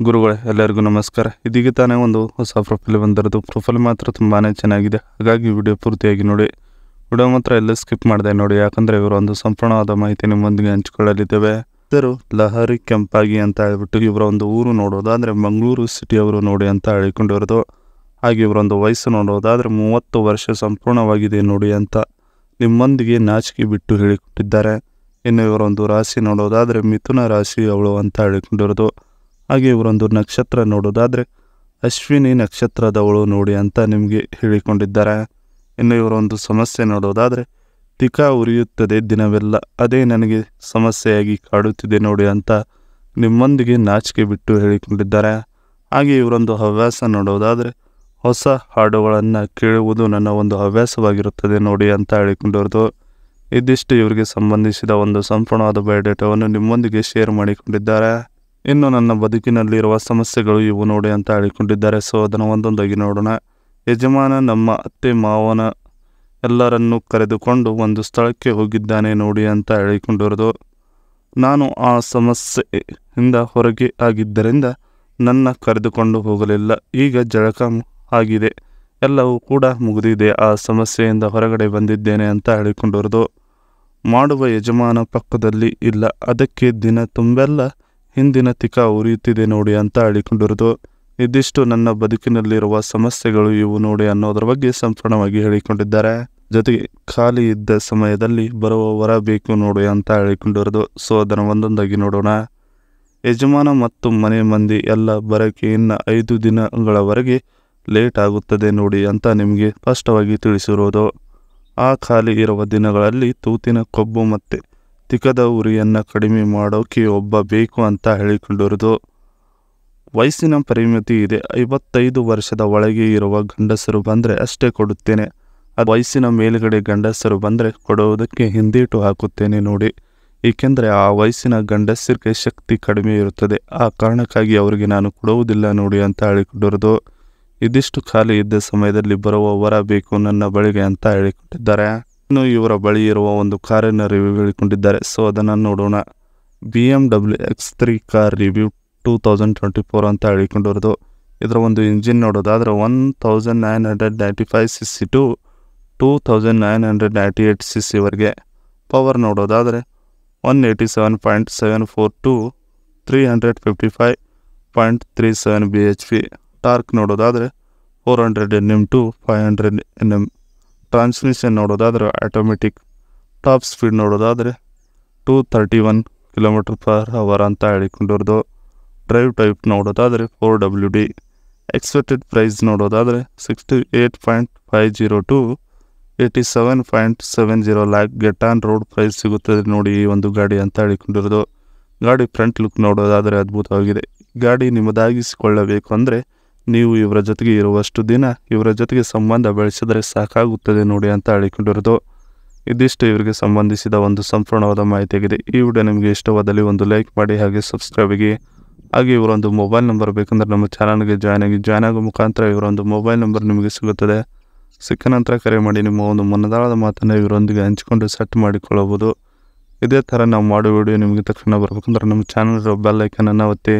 ಗುರುಗಳೇ ಎಲ್ಲರಿಗೂ ನಮಸ್ಕಾರ. ಇದೀಗ ತಾನೇ ಒಂದು ಹೊಸ ಪ್ರೊಫೈಲ್ ಬಂದಿರೋದು. ಪ್ರೊಫೈಲ್ ಮಾತ್ರ ತುಂಬಾ ಚೆನ್ನಾಗಿದೆ, ಹಾಗಾಗಿ ವಿಡಿಯೋ ಪೂರ್ತಿಯಾಗಿ ನೋಡಿ. ವಿಡಿಯೋ ಮಾತ್ರ ಎಲ್ಲ ಸ್ಕಿಪ್ ಮಾಡಿದೆ ನೋಡಿ, ಯಾಕಂದರೆ ಇವರು ಒಂದು ಸಂಪೂರ್ಣವಾದ ಮಾಹಿತಿ ನಿಮ್ಮೊಂದಿಗೆ ಹಂಚಿಕೊಳ್ಳಲಿದ್ದೇವೆ. ಇವರು ಲಹರಿ ಕೆಂಪಾಗಿ ಅಂತ ಹೇಳ್ಬಿಟ್ಟು ಇವರ ಒಂದು ಊರು ನೋಡೋದಾದರೆ ಮಂಗಳೂರು ಸಿಟಿಯವರು ನೋಡಿ ಅಂತ ಹೇಳಿಕೊಂಡಿರೋದು. ಹಾಗೆ ಇವರೊಂದು ವಯಸ್ಸು ನೋಡೋದಾದರೆ 30 ವರ್ಷ ಸಂಪೂರ್ಣವಾಗಿದೆ ನೋಡಿ ಅಂತ ನಿಮ್ಮೊಂದಿಗೆ ನಾಚಿಕೆ ಬಿಟ್ಟು ಹೇಳಿಕೊಟ್ಟಿದ್ದಾರೆ. ಇನ್ನು ಇವರೊಂದು ರಾಶಿ ನೋಡೋದಾದರೆ ಮಿಥುನ ರಾಶಿ ಅವಳು ಅಂತ ಹೇಳಿಕೊಂಡಿರೋದು. ಹಾಗೆ ಇವರೊಂದು ನಕ್ಷತ್ರ ನೋಡೋದಾದರೆ ಅಶ್ವಿನಿ ನಕ್ಷತ್ರದವಳು ನೋಡಿ ಅಂತ ನಿಮಗೆ ಹೇಳಿಕೊಂಡಿದ್ದಾರೆ. ಇನ್ನು ಇವರೊಂದು ಸಮಸ್ಯೆ ನೋಡೋದಾದರೆ ತಿಕ ಉರಿಯುತ್ತದೆ ದಿನವೆಲ್ಲ, ಅದೇ ನನಗೆ ಸಮಸ್ಯೆಯಾಗಿ ಕಾಡುತ್ತಿದೆ ನೋಡಿ ಅಂತ ನಿಮ್ಮೊಂದಿಗೆ ನಾಚಿಕೆ ಬಿಟ್ಟು ಹೇಳಿಕೊಂಡಿದ್ದಾರೆ. ಹಾಗೆ ಇವರೊಂದು ಹವ್ಯಾಸ ನೋಡೋದಾದರೆ ಹೊಸ ಹಾಡುಗಳನ್ನು ಕೇಳುವುದು ನನ್ನ ಒಂದು ಹವ್ಯಾಸವಾಗಿರುತ್ತದೆ ನೋಡಿ ಅಂತ ಹೇಳಿಕೊಂಡಿರೋದು. ಇದಿಷ್ಟು ಇವರಿಗೆ ಸಂಬಂಧಿಸಿದ ಒಂದು ಸಂಪೂರ್ಣವಾದ ಬಯೋಡೇಟಾವನ್ನು ನಿಮ್ಮೊಂದಿಗೆ ಶೇರ್ ಮಾಡಿಕೊಂಡಿದ್ದಾರೆ. ಇನ್ನು ನನ್ನ ಬದುಕಿನಲ್ಲಿರುವ ಸಮಸ್ಯೆಗಳು ಇವು ನೋಡಿ ಅಂತ ಹೇಳಿಕೊಂಡಿದ್ದಾರೆ. ಸೊ ಅದನ್ನು ಒಂದೊಂದಾಗಿ ನೋಡೋಣ. ಯಜಮಾನ ನಮ್ಮ ಅತ್ತೆ ಮಾವನ ಎಲ್ಲರನ್ನೂ ಕರೆದುಕೊಂಡು ಒಂದು ಸ್ಥಳಕ್ಕೆ ಹೋಗಿದ್ದಾನೆ ನೋಡಿ ಅಂತ ಹೇಳಿಕೊಂಡಿರೋದು. ನಾನು ಆ ಸಮಸ್ಯೆಯಿಂದ ಹೊರಗೆ ಆಗಿದ್ದರಿಂದ ನನ್ನ ಕರೆದುಕೊಂಡು ಹೋಗಲಿಲ್ಲ. ಈಗ ಜಳಕ ಆಗಿದೆ, ಎಲ್ಲವೂ ಕೂಡ ಮುಗಿದಿದೆ, ಆ ಸಮಸ್ಯೆಯಿಂದ ಹೊರಗಡೆ ಬಂದಿದ್ದೇನೆ ಅಂತ ಹೇಳಿಕೊಂಡಿರೋದು. ಮಾಡುವ ಯಜಮಾನ ಪಕ್ಕದಲ್ಲಿ ಇಲ್ಲ, ಅದಕ್ಕೆ ದಿನ ತುಂಬೆಲ್ಲ ಹಿಂದಿನ ತಿಕ ಉರಿಯುತ್ತಿದೆ ನೋಡಿ ಅಂತ ಹೇಳಿಕೊಂಡಿರೋದು. ಇದಿಷ್ಟು ನನ್ನ ಬದುಕಿನಲ್ಲಿರುವ ಸಮಸ್ಯೆಗಳು ಇವು ನೋಡಿ ಅನ್ನೋದ್ರ ಬಗ್ಗೆ ಸಂಪೂರ್ಣವಾಗಿ ಹೇಳಿಕೊಂಡಿದ್ದಾರೆ. ಜೊತೆಗೆ ಖಾಲಿ ಇದ್ದ ಸಮಯದಲ್ಲಿ ಬರುವ ವರ ಬೇಕು ನೋಡಿ ಅಂತ ಹೇಳಿಕೊಂಡಿರೋದು. ಸೊ ಅದನ್ನು ಒಂದೊಂದಾಗಿ ನೋಡೋಣ. ಯಜಮಾನ ಮತ್ತು ಮನೆ ಮಂದಿ ಎಲ್ಲ ಬರೋಕ್ಕೆ ಇನ್ನು 5 ದಿನಗಳವರೆಗೆ ಲೇಟ್ ಆಗುತ್ತದೆ ನೋಡಿ ಅಂತ ನಿಮಗೆ ಸ್ಪಷ್ಟವಾಗಿ ತಿಳಿಸಿರೋದು. ಆ ಖಾಲಿ ಇರುವ ದಿನಗಳಲ್ಲಿ ತೂತಿನ ಕೊಬ್ಬು ಮತ್ತು ತಿಕದ ಉರಿಯನ್ನು ಕಡಿಮೆ ಮಾಡೋಕೆ ಒಬ್ಬ ಬೇಕು ಅಂತ ಹೇಳಿಕೊಂಡಿರೋದು. ವಯಸ್ಸಿನ ಪರಿಮಿತಿ ಇದೆ, 55 ವರ್ಷದ ಒಳಗೆ ಇರುವ ಗಂಡಸರು ಬಂದರೆ ಅಷ್ಟೇ ಕೊಡುತ್ತೇನೆ, ಅದು ವಯಸ್ಸಿನ ಮೇಲುಗಡೆ ಗಂಡಸರು ಬಂದರೆ ಕೊಡುವುದಕ್ಕೆ ಹಿಂದೇಟು ಹಾಕುತ್ತೇನೆ ನೋಡಿ. ಏಕೆಂದರೆ ಆ ವಯಸ್ಸಿನ ಗಂಡಸರಿಗೆ ಶಕ್ತಿ ಕಡಿಮೆ ಇರುತ್ತದೆ, ಆ ಕಾರಣಕ್ಕಾಗಿ ಅವರಿಗೆ ನಾನು ಕೊಡುವುದಿಲ್ಲ ನೋಡಿ ಅಂತ ಹೇಳಿಕೊಂಡಿರೋದು. ಇದಿಷ್ಟು ಖಾಲಿ ಇದ್ದ ಸಮಯದಲ್ಲಿ ಬರುವ ವರ ಬೇಕು ನನ್ನ ಬಳಿಗೆ ಅಂತ ಹೇಳಿಕೊಂಡಿದ್ದಾರೆ. ಇನ್ನು ಇವರ ಬಳಿ ಇರುವ ಒಂದು ಕಾರಿನ ರಿವ್ಯೂ ಹೇಳಿಕೊಂಡಿದ್ದಾರೆ. ಸೊ ಅದನ್ನು ನೋಡೋಣ. BMW X3 ಕಾರ್ ರಿವ್ಯೂ 2024 ಅಂತ ಹೇಳಿಕೊಂಡಿರೋದು. ಇದರ ಒಂದು ಇಂಜಿನ್ ನೋಡೋದಾದರೆ 1995cc ಟು 2998cc ಪವರ್ ನೋಡೋದಾದರೆ 187.74 ಟು 355.37 bhp. ಟಾರ್ಕ್ ನೋಡೋದಾದರೆ 400 Nm ಟು 500 Nm. ಟ್ರಾನ್ಸ್ಮಿಷನ್ ನೋಡೋದಾದರೆ ಆಟೋಮೆಟಿಕ್. ಟಾಪ್ ಸ್ಪೀಡ್ ನೋಡೋದಾದರೆ 231 km/h ಅಂತ ಹೇಳಿಕೊಂಡಿರೋದು. ಡ್ರೈವ್ ಟೈಪ್ ನೋಡೋದಾದರೆ 4WD. ಎಕ್ಸ್ಪೆಕ್ಟೆಡ್ ಪ್ರೈಸ್ ನೋಡೋದಾದರೆ 68.50 to 87.70 lakh get on road price ಸಿಗುತ್ತದೆ ನೋಡಿ ಈ ಒಂದು ಗಾಡಿ ಅಂತ ಹೇಳಿಕೊಂಡಿರೋದು. ಗಾಡಿ ಫ್ರಂಟ್ ಲುಕ್ ನೋಡೋದಾದರೆ ಅದ್ಭುತವಾಗಿದೆ. ಗಾಡಿ ನಿಮ್ಮದಾಗಿಸಿಕೊಳ್ಳಬೇಕು ಅಂದರೆ ನೀವು ಇವರ ಜೊತೆಗೆ ಇರುವಷ್ಟು ದಿನ ಇವರ ಜೊತೆಗೆ ಸಂಬಂಧ ಬೆಳೆಸಿದರೆ ಸಾಕಾಗುತ್ತದೆ ನೋಡಿ ಅಂತ ಹೇಳಿಕೊಂಡಿರೋದು. ಇದಿಷ್ಟು ಇವರಿಗೆ ಸಂಬಂಧಿಸಿದ ಒಂದು ಸಂಪೂರ್ಣವಾದ ಮಾಹಿತಿಯಾಗಿದೆ. ಈ ವಿಡಿಯೋ ನಿಮಗೆ ಇಷ್ಟವಾದಲ್ಲಿ ಒಂದು ಲೈಕ್ ಮಾಡಿ, ಹಾಗೆ ಸಬ್ಸ್ಕ್ರೈಬ್ ಆಗಿ. ಹಾಗೆ ಇವರೊಂದು ಮೊಬೈಲ್ ನಂಬರ್ ಬೇಕಂದ್ರೆ ನಮ್ಮ ಚಾನಲ್ಗೆ ಜಾಯ್ನ್ ಆಗೋ ಮುಖಾಂತರ ಇವರೊಂದು ಮೊಬೈಲ್ ನಂಬರ್ ನಿಮಗೆ ಸಿಗುತ್ತದೆ. ಸಿಕ್ಕ ನಂತರ ಕರೆ ಮಾಡಿ ನಿಮ್ಮ ಒಂದು ಮನದಾಳದ ಮಾತನ್ನು ಇವರೊಂದಿಗೆ ಹಂಚಿಕೊಂಡು ಸೆಟ್ ಮಾಡಿಕೊಳ್ಳಬಹುದು. ಇದೇ ಥರ ನಾವು ಮಾಡೋ ವಿಡಿಯೋ ನಿಮಗೆ ತಕ್ಷಣ ಬರಬೇಕಂದ್ರೆ ನಮ್ಮ ಚಾನಲ್ ಬೆಲ್ ಐಕನನ್ನು ಒತ್ತಿ.